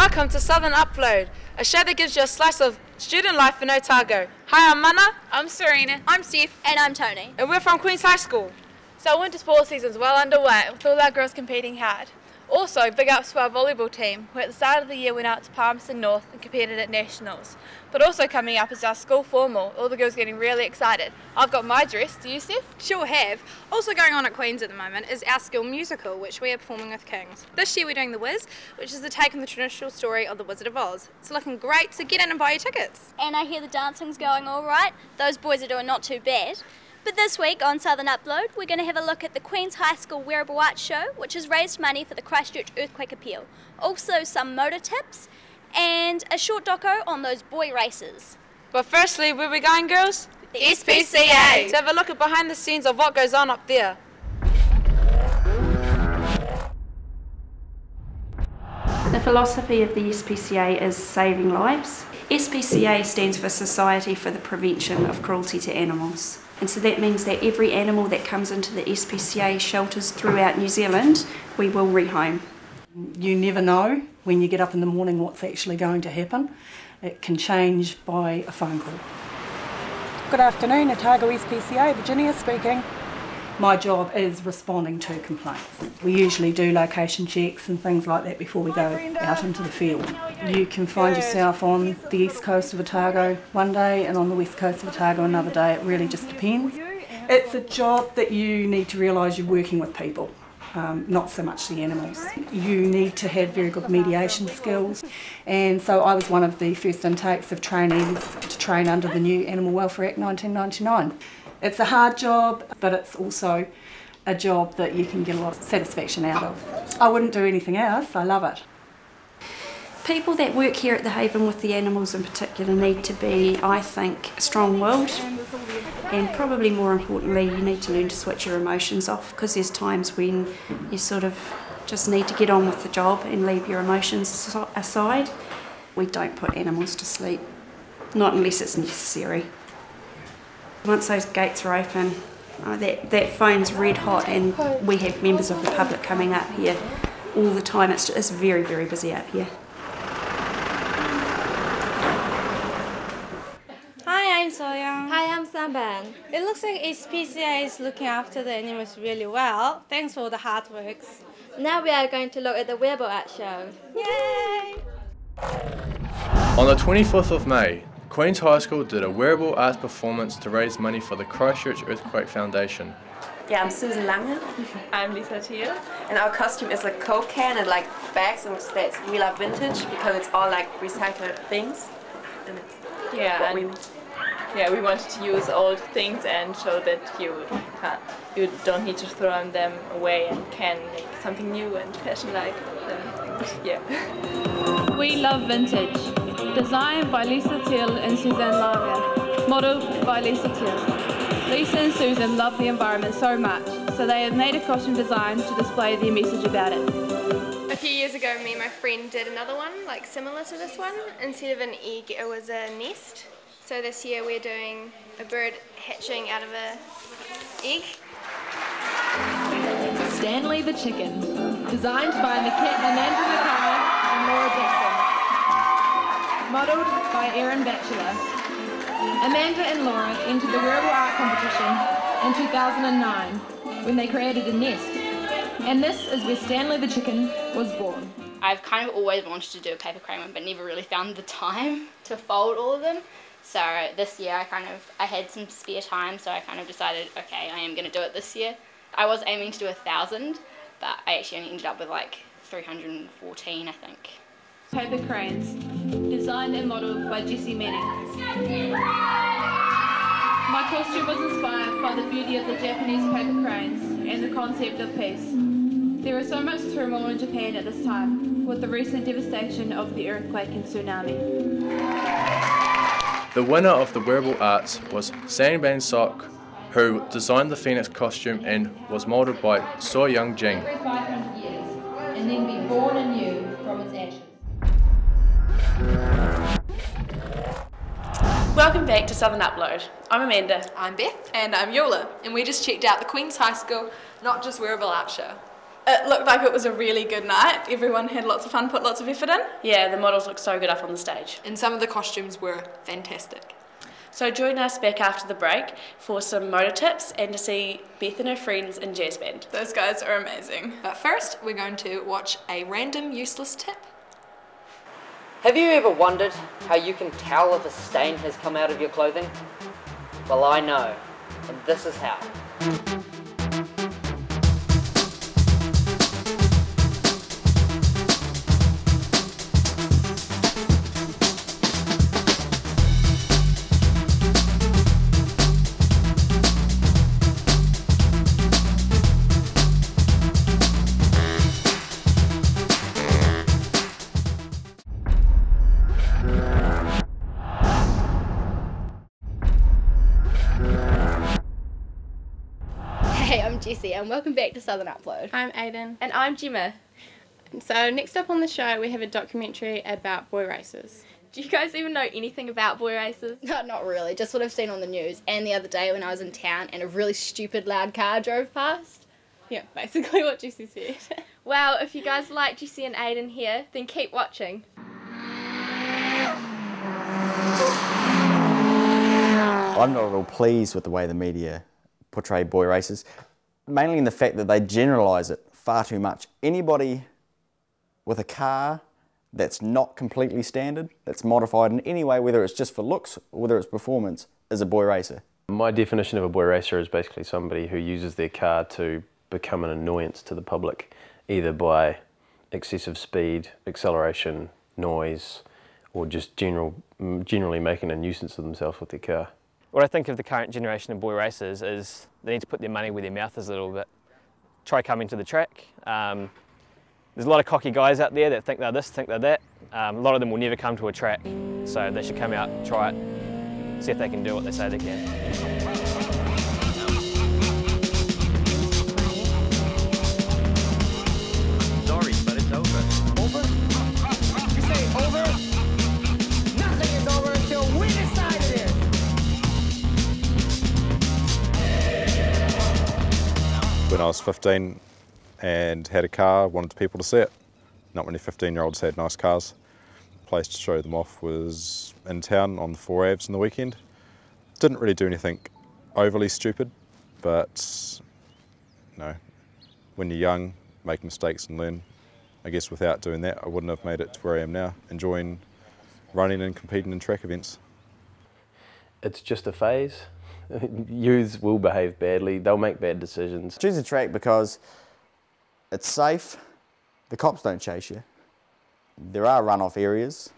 Welcome to Southern Upload, a show that gives you a slice of student life in Otago. Hi, I'm Mana. I'm Serena. I'm Steve. And I'm Tony. And we're from Queen's High School. So winter sports season's well underway, with all our girls competing hard. Also, big ups to our volleyball team, who at the start of the year went out to Palmerston North and competed at Nationals. But also coming up is our school formal, all the girls getting really excited. I've got my dress, do you, Steph? Sure have. Also going on at Queen's at the moment is our school musical, which we are performing with Kings. This year we're doing The Wiz, which is the take on the traditional story of the Wizard of Oz. It's looking great, so get in and buy your tickets. And I hear the dancing's going all right. Those boys are doing not too bad. But this week on Southern Upload, we're going to have a look at the Queen's High School Wearable Arts Show, which has raised money for the Christchurch earthquake appeal. Also some motor tips and a short doco on those boy racers. But firstly, where are we going, girls? The SPCA! To have a look at behind the scenes of what goes on up there. The philosophy of the SPCA is saving lives. SPCA stands for Society for the Prevention of Cruelty to Animals. And so that means that every animal that comes into the SPCA shelters throughout New Zealand, we will rehome. You never know when you get up in the morning what's actually going to happen. It can change by a phone call. Good afternoon, Otago SPCA, Virginia speaking. My job is responding to complaints. We usually do location checks and things like that before we go out into the field. You can find yourself on the east coast of Otago one day and on the west coast of Otago another day. It really just depends. It's a job that you need to realise you're working with people, not so much the animals. You need to have very good mediation skills, and so I was one of the first intakes of trainees to train under the new Animal Welfare Act 1999. It's a hard job, but it's also a job that you can get a lot of satisfaction out of. I wouldn't do anything else, I love it. People that work here at the Haven with the animals in particular need to be, I think, strong-willed, and probably more importantly, you need to learn to switch your emotions off, because there's times when you sort of just need to get on with the job and leave your emotions aside. We don't put animals to sleep, not unless it's necessary. Once those gates are open, that phone's red hot, and we have members of the public coming up here all the time. It's very, very busy up here. Hi, I'm Soyoung. Hi, I'm Samban. It looks like SPCA is looking after the animals really well. Thanks for the hard work. Now we are going to look at the Wearable Art Show. Yay! On the 24th of May, Queen's High School did a wearable arts performance to raise money for the Christchurch Earthquake Foundation. Yeah, I'm Susan Lange. I'm Lisa Thiel. And our costume is a Coke can and like bags, and that's we love vintage because it's all like recycled things. And it's we wanted to use old things and show that you don't need to throw them away and can make something new and fashion-like. Yeah. We love vintage. Designed by Lisa Thiel and Suzanne Lange. Modelled by Lisa Thiel. Lisa and Susan love the environment so much, so they have made a costume design to display their message about it. A few years ago, me and my friend did another one, like similar to this one. Instead of an egg, it was a nest. So this year we're doing a bird hatching out of an egg. Stanley the Chicken. Designed by Amanda McKay and Laura Dixon. Modelled by Erin Batchelor. Amanda and Laura entered the Wearable Art Competition in 2009 when they created a nest. And this is where Stanley the Chicken was born. I've kind of always wanted to do a paper crane one, but never really found the time to fold all of them. So this year I had some spare time, so I kind of decided, okay, I am going to do it this year. I was aiming to do 1,000, but I actually only ended up with like 314, I think. Paper cranes, designed and modelled by Jessie Manning. My costume was inspired by the beauty of the Japanese paper cranes and the concept of peace. There is so much turmoil in Japan at this time, with the recent devastation of the earthquake and tsunami. The winner of the wearable arts was Sanban Sok, who designed the Phoenix costume and was moulded by So Young Jing. Every 500 years, and then be born anew from its ashes. Welcome back to Southern Upload. I'm Amanda. I'm Beth. And I'm Yola. And we just checked out the Queen's High School Not Just Wearable Art Show. It looked like it was a really good night. Everyone had lots of fun, put lots of effort in. Yeah, the models looked so good up on the stage. And some of the costumes were fantastic. So join us back after the break for some motor tips and to see Beth and her friends in jazz band. Those guys are amazing. But first, we're going to watch a random useless tip. Have you ever wondered how you can tell if a stain has come out of your clothing? Well, I know, and this is how. Hey, I'm Jessie and welcome back to Southern Upload. I'm Aiden. And I'm Gemma. So next up on the show we have a documentary about boy racers. Do you guys even know anything about boy racers? No, not really, just what I've seen on the news and the other day when I was in town and a really stupid loud car drove past. Yeah, basically what Jessie said. Well, if you guys like Jessie and Aiden here, then keep watching. I'm not at all pleased with the way the media portray boy racers, mainly in the fact that they generalise it far too much. Anybody with a car that's not completely standard, that's modified in any way, whether it's just for looks or whether it's performance, is a boy racer. My definition of a boy racer is basically somebody who uses their car to become an annoyance to the public, either by excessive speed, acceleration, noise, or just generally making a nuisance of themselves with their car. What I think of the current generation of boy racers is they need to put their money where their mouth is a little bit. Try coming to the track. There's a lot of cocky guys out there that think they're this, think they're that. A lot of them will never come to a track, so they should come out, try it, see if they can do what they say they can. Sorry, but it's over. Over? You say over? Nothing is over until we decide it is. When I was 15 and had a car, wanted people to see it. Not many 15-year-olds had nice cars. The place to show them off was in town on the 4 Avs on the weekend. Didn't really do anything overly stupid, but you know, when you're young, make mistakes and learn. I guess without doing that, I wouldn't have made it to where I am now, enjoying running and competing in track events. It's just a phase. Youths will behave badly, they'll make bad decisions. Choose a track because it's safe, the cops don't chase you, there are runoff areas,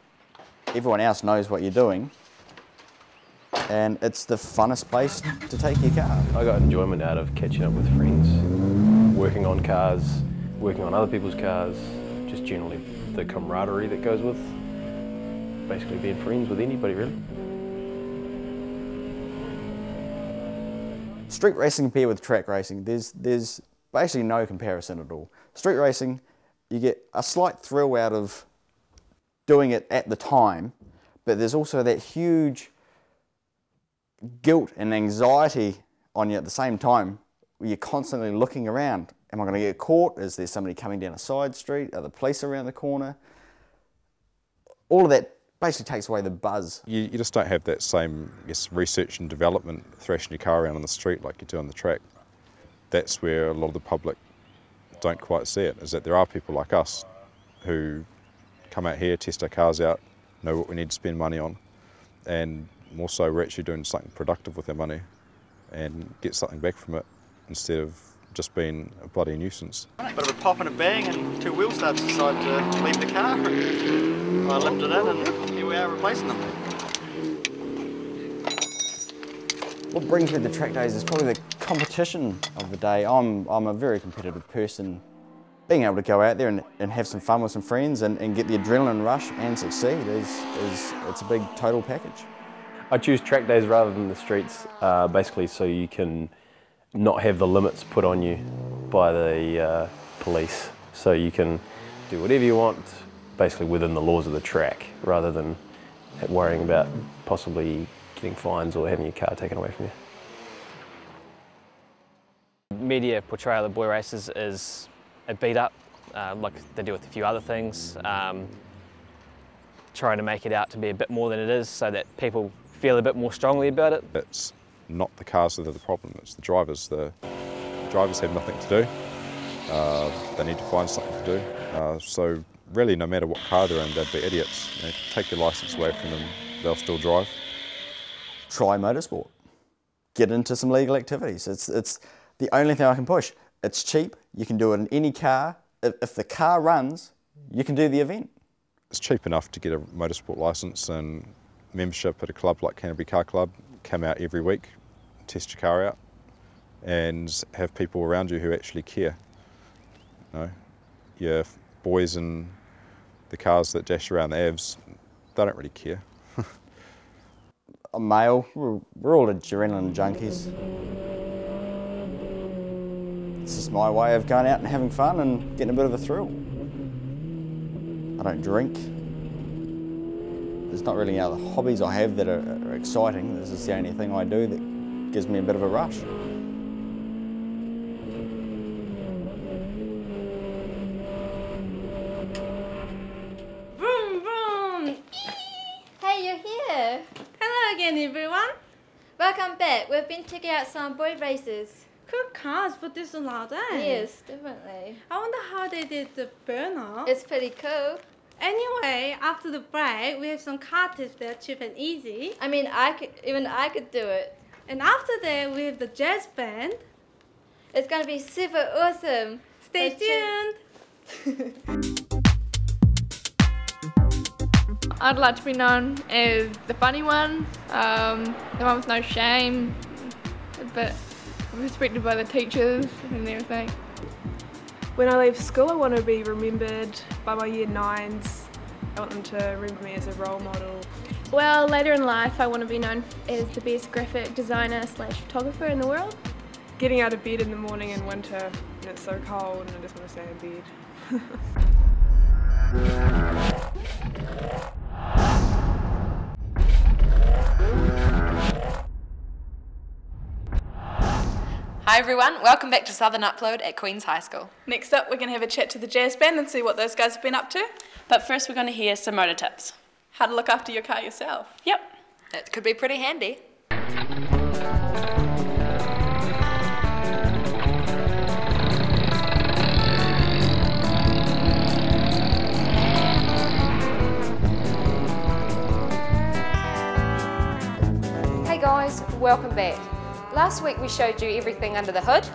everyone else knows what you're doing, and it's the funnest place to take your car. I got enjoyment out of catching up with friends, working on cars, working on other people's cars, just generally the camaraderie that goes with basically being friends with anybody really. Street racing compared with track racing, there's basically no comparison at all. Street racing, you get a slight thrill out of doing it at the time, but there's also that huge guilt and anxiety on you at the same time, where you're constantly looking around. Am I going to get caught? Is there somebody coming down a side street? Are the police around the corner? All of that basically takes away the buzz. You just don't have that same, I guess, research and development thrashing your car around on the street like you do on the track. That's where a lot of the public don't quite see it, is that there are people like us who come out here, test our cars out, know what we need to spend money on, and more so we're actually doing something productive with our money and get something back from it instead of just being a bloody nuisance. Bit of a pop and a bang and two wheel starts decided to leave the car. I lifted in and here we are replacing them. What brings me to the track days is probably the competition of the day. I'm a very competitive person. Being able to go out there and have some fun with some friends and get the adrenaline rush and succeed it's a big total package. I choose track days rather than the streets, basically so you can not have the limits put on you by the police. So you can do whatever you want, basically within the laws of the track, rather than worrying about possibly getting fines or having your car taken away from you. Media portrayal of boy racers is it beat up, like they do with a few other things, trying to make it out to be a bit more than it is so that people feel a bit more strongly about it. It's not the cars that are the problem, it's the drivers. The drivers have nothing to do. They need to find something to do. So really, no matter what car they're in, they'd be idiots. You know, take your licence away from them, they'll still drive. Try motorsport. Get into some legal activities. It's the only thing I can push. It's cheap, you can do it in any car. If the car runs, you can do the event. It's cheap enough to get a motorsport licence and membership at a club like Canterbury Car Club. Come out every week, test your car out, and have people around you who actually care. You know, your boys in the cars that dash around the Avs, they don't really care. I'm male, we're all adrenaline junkies. This is my way of going out and having fun and getting a bit of a thrill. I don't drink. There's not really any other hobbies I have that are exciting. This is the only thing I do that gives me a bit of a rush. Vroom, vroom. Hey, you're here. Hello again, everyone. Welcome back. We've been checking out some boy races. Cool cars for this loud, eh? Yes, definitely. I wonder how they did the burnout. It's pretty cool. Anyway, after the break, we have some car tips that are cheap and easy. I mean, I could do it. And after that, we have the jazz band. It's gonna be super awesome. Stay tuned. I'd like to be known as the funny one, the one with no shame, but respected by the teachers and everything. When I leave school, I want to be remembered by my year 9s. I want them to remember me as a role model. Well, later in life, I want to be known as the best graphic designer / photographer in the world. Getting out of bed in the morning in winter and it's so cold and I just want to stay in bed. Hi everyone, welcome back to Southern Upload at Queen's High School. Next up, we're going to have a chat to the jazz band and see what those guys have been up to. But first, we're going to hear some motor tips. How to look after your car yourself. Yep. That could be pretty handy. Hey guys, welcome back. Last week we showed you everything under the hood.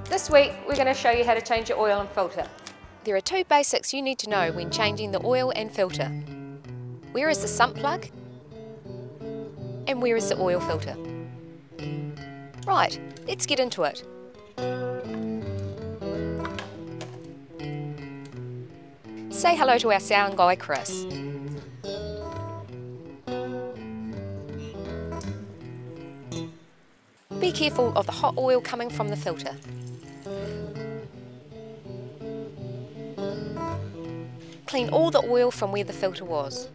This week we're going to show you how to change your oil and filter. There are two basics you need to know when changing the oil and filter. Where is the sump plug? And where is the oil filter? Right, let's get into it. Say hello to our sound guy, Chris. Be careful of the hot oil coming from the filter. Clean all the oil from where the filter was.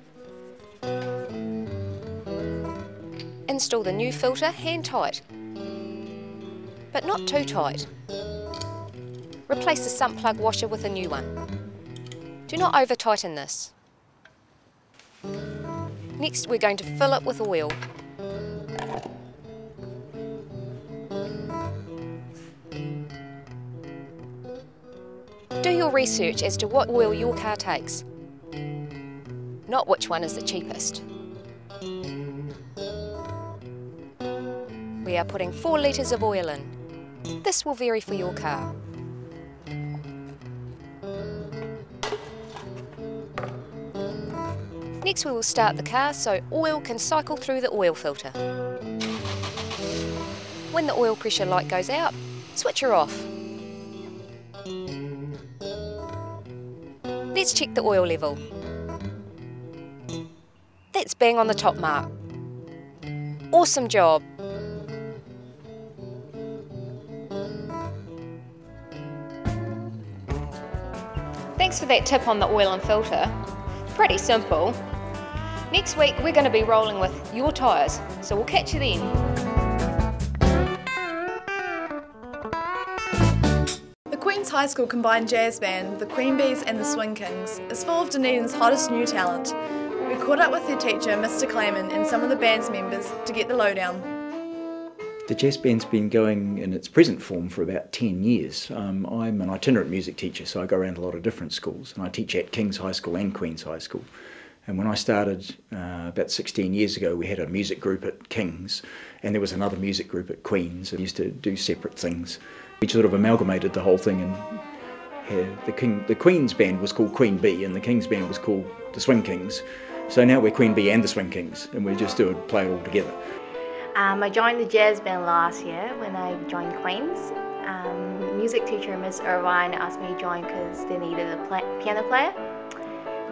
Install the new filter hand tight, but not too tight. Replace the sump plug washer with a new one. Do not over tighten this. Next, we're going to fill it with oil. Do your research as to what oil your car takes, not which one is the cheapest. We are putting 4 litres of oil in. This will vary for your car. Next we will start the car so oil can cycle through the oil filter. When the oil pressure light goes out, switch her off. Let's check the oil level. That's bang on the top mark. Awesome job. Thanks for that tip on the oil and filter. Pretty simple. Next week we're going to be rolling with your tyres, so we'll catch you then. The Queen's High School combined jazz band, the Queen Bees and the Swing Kings, is full of Dunedin's hottest new talent. We caught up with their teacher, Mr. Clayman, and some of the band's members to get the lowdown. The jazz band's been going in its present form for about 10 years. I'm an itinerant music teacher, so I go around a lot of different schools, and I teach at King's High School and Queen's High School. And when I started about 16 years ago, we had a music group at King's, and there was another music group at Queen's. We used to do separate things. We sort of amalgamated the whole thing, and the Queen's band was called Queen Bee, and the King's band was called the Swing Kings. So now we're Queen Bee and the Swing Kings, and we just play it all together. I joined the jazz band last year when I joined Queen's. Music teacher Miss Irvine asked me to join because they needed a piano player.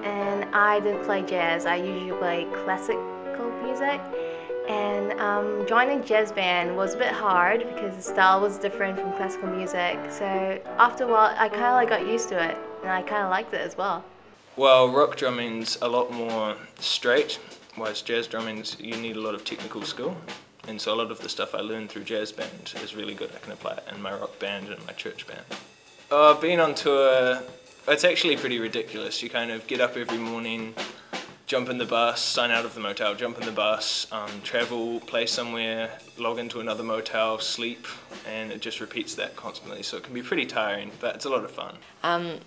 And I didn't play jazz, I usually play classical music. And joining jazz band was a bit hard because the style was different from classical music. So after a while, I kind of got used to it, and I kind of liked it as well. Well, rock drumming's a lot more straight, whereas jazz drumming's you need a lot of technical skill. And so a lot of the stuff I learned through jazz band is really good. I can apply it in my rock band and my church band. Being on tour, it's actually pretty ridiculous. You kind of get up every morning, jump in the bus, sign out of the motel, jump in the bus, travel, play somewhere, log into another motel, sleep, and it just repeats that constantly. So it can be pretty tiring, but it's a lot of fun.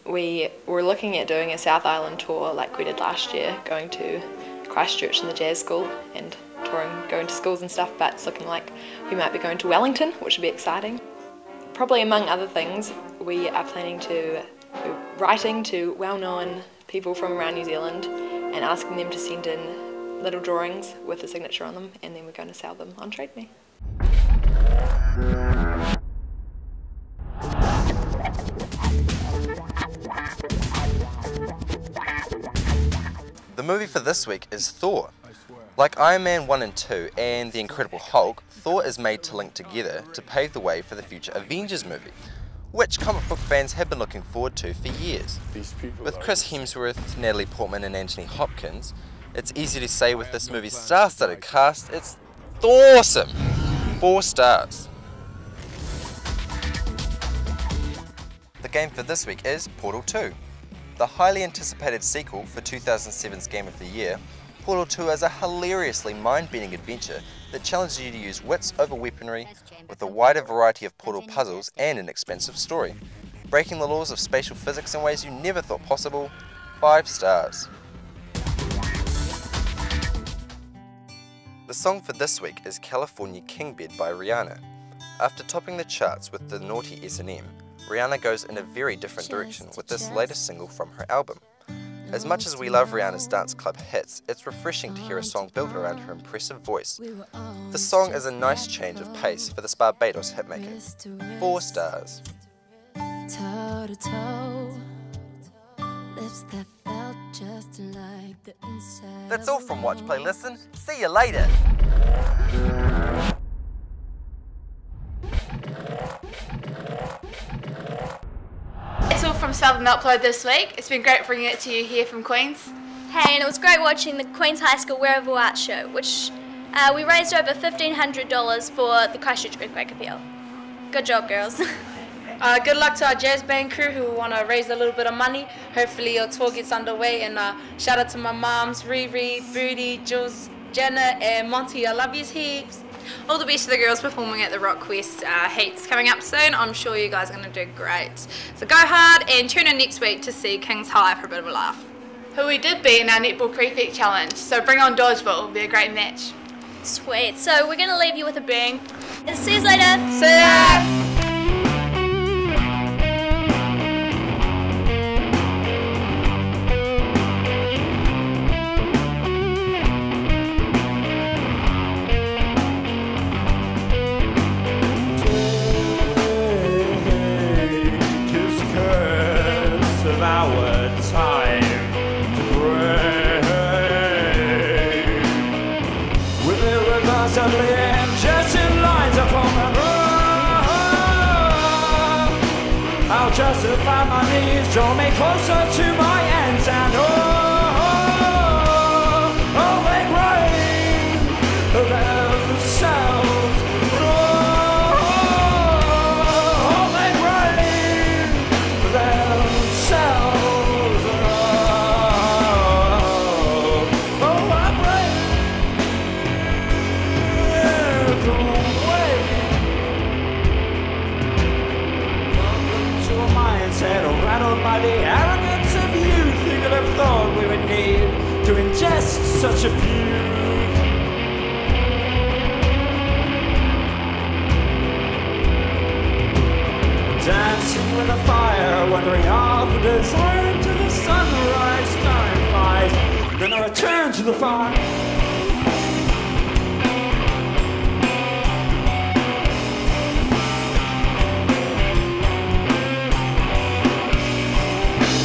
We were looking at doing a South Island tour like we did last year, going to Christchurch and the jazz school and touring, going to schools and stuff, but it's looking like we might be going to Wellington, which would be exciting. Probably among other things, we are planning to writing to well-known people from around New Zealand and asking them to send in little drawings with a signature on them, and then we're going to sell them on Trade Me. The movie for this week is Thor. Like Iron Man 1 and 2 and The Incredible Hulk, Thor is made to link together to pave the way for the future Avengers movie, which comic book fans have been looking forward to for years. With Chris Hemsworth, Natalie Portman and Anthony Hopkins, it's easy to say with this movie's star-studded cast, it's Thorsome! 4 stars. The game for this week is Portal 2. The highly anticipated sequel for 2007's Game of the Year, Portal 2 is a hilariously mind-bending adventure that challenges you to use wits over weaponry with a wider variety of Portal puzzles and an expansive story, breaking the laws of spatial physics in ways you never thought possible. 5 stars. The song for this week is California King Bed by Rihanna. After topping the charts with the naughty S&M, Rihanna goes in a very different direction with this latest single from her album. As much as we love Rihanna's dance club hits, it's refreshing to hear a song built around her impressive voice. The song is a nice change of pace for this Barbados hitmaker. 4 stars. That's all from Watch, Play, Listen. See you later. It's all from Southern Upload this week. It's been great bringing it to you here from Queen's. Hey, and it was great watching the Queen's High School Wearable Art Show, which we raised over $1,500 for the Christchurch Earthquake Appeal. Good job, girls. Good luck to our jazz band crew who want to raise a little bit of money. Hopefully your tour gets underway, and shout out to my moms, Riri, Booty, Jules, Jenna and Monty. I love you heaps. All the best to the girls performing at the Rock Quest heats coming up soon. I'm sure you guys are going to do great. So go hard and tune in next week to see King's High for a bit of a laugh. Who we did beat in our Netball Prefect Challenge, so bring on Dodgeville, it'll be a great match. Sweet, so we're going to leave you with a bang. See you later. See ya. I'll justify my needs, draw me closer to my ends, and they rain themselves. They rain such a beauty. Dancing with a fire, wandering off with desire to the sunrise. Time flies, then I return to the fire.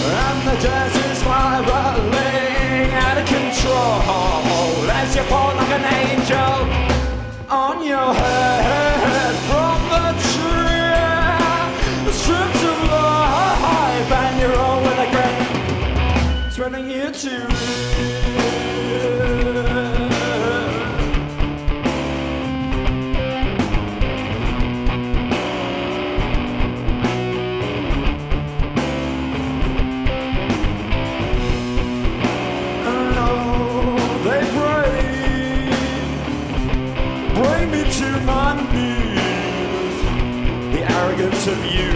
And the dance is spiraling out of control as you fall like an angel on your head from the tree, stripped of life, and you're all with a grin, spreading you to to my knees, the arrogance of you,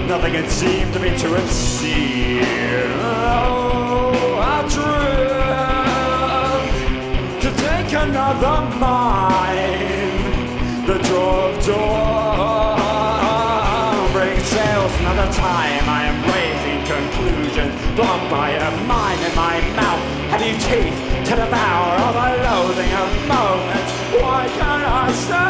nothing had seemed to me to have seen. Oh, I dream to take another mind, the draw of dawn brings sails another time. I am raising conclusions, blocked by a mind in my mouth. Have you teeth to devour all the loathing of moments? Why can't I stop?